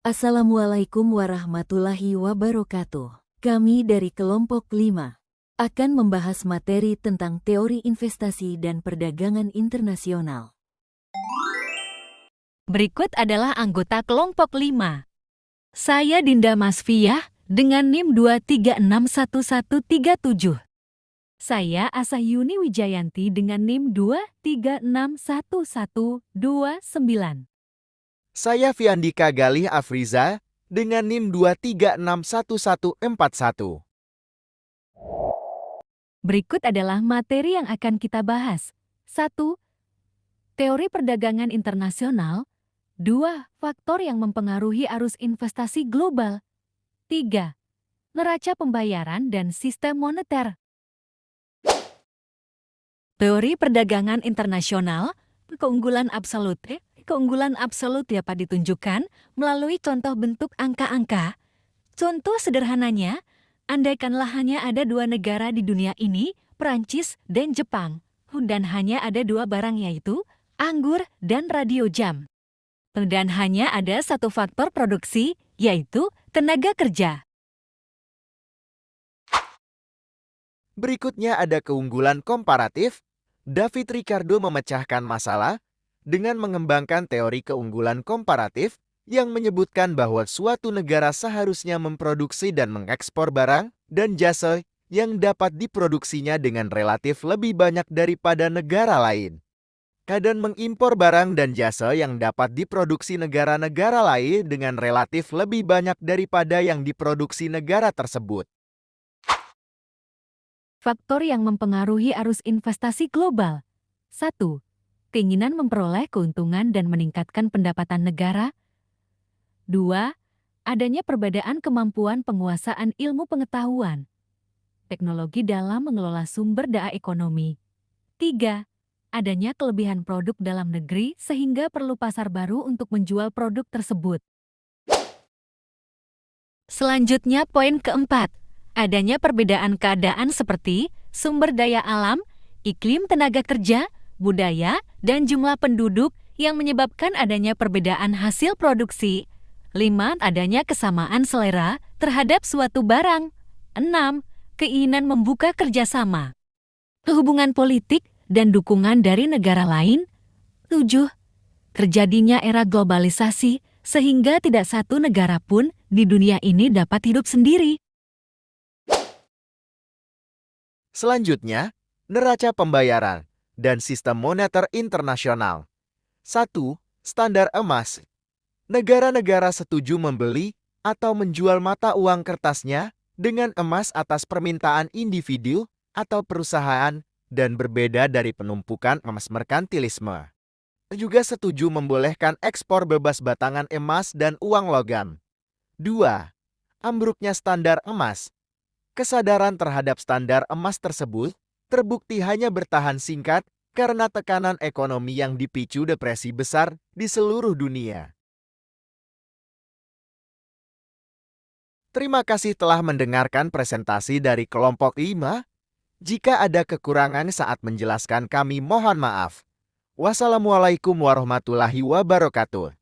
Assalamualaikum warahmatullahi wabarakatuh. Kami dari kelompok 5 akan membahas materi tentang teori investasi dan perdagangan internasional. Berikut adalah anggota kelompok 5. Saya Dinda Masfiyah dengan NIM 2361137. Saya Asahyuni Wijayanti dengan NIM 2361129. Saya Fiandika Galih Afriza dengan NIM 2361141. Berikut adalah materi yang akan kita bahas. 1. Teori perdagangan internasional. 2. Faktor yang mempengaruhi arus investasi global. 3. Neraca pembayaran dan sistem moneter. Teori perdagangan internasional, keunggulan absolut dapat ditunjukkan melalui contoh bentuk angka-angka. Contoh sederhananya, andaikanlah hanya ada 2 negara di dunia ini, Prancis dan Jepang, dan hanya ada 2 barang yaitu anggur dan radio jam. Dan hanya ada 1 faktor produksi, yaitu tenaga kerja. Berikutnya ada keunggulan komparatif. David Ricardo memecahkan masalah dengan mengembangkan teori keunggulan komparatif yang menyebutkan bahwa suatu negara seharusnya memproduksi dan mengekspor barang dan jasa yang dapat diproduksinya dengan relatif lebih banyak daripada negara lain, dan mengimpor barang dan jasa yang dapat diproduksi negara-negara lain dengan relatif lebih banyak daripada yang diproduksi negara tersebut. Faktor yang mempengaruhi arus investasi global. 1. Keinginan memperoleh keuntungan dan meningkatkan pendapatan negara. 2. Adanya perbedaan kemampuan penguasaan ilmu pengetahuan. Teknologi dalam mengelola sumber daya ekonomi. 3. Adanya kelebihan produk dalam negeri sehingga perlu pasar baru untuk menjual produk tersebut. Selanjutnya poin keempat. Adanya perbedaan keadaan seperti sumber daya alam, iklim tenaga kerja, budaya, dan jumlah penduduk yang menyebabkan adanya perbedaan hasil produksi. 5. Adanya kesamaan selera terhadap suatu barang. 6. Keinginan membuka kerjasama. Hubungan politik dan dukungan dari negara lain. 7. Terjadinya era globalisasi sehingga tidak satu negara pun di dunia ini dapat hidup sendiri. Selanjutnya, neraca pembayaran dan sistem moneter internasional. 1. Standar emas. Negara-negara setuju membeli atau menjual mata uang kertasnya dengan emas atas permintaan individu atau perusahaan dan berbeda dari penumpukan emas merkantilisme. Juga setuju membolehkan ekspor bebas batangan emas dan uang logam. 2. Ambruknya standar emas. Kesadaran terhadap standar emas tersebut terbukti hanya bertahan singkat karena tekanan ekonomi yang dipicu depresi besar di seluruh dunia. Terima kasih telah mendengarkan presentasi dari kelompok 5. Jika ada kekurangan saat menjelaskan kami mohon maaf. Wassalamualaikum warahmatullahi wabarakatuh.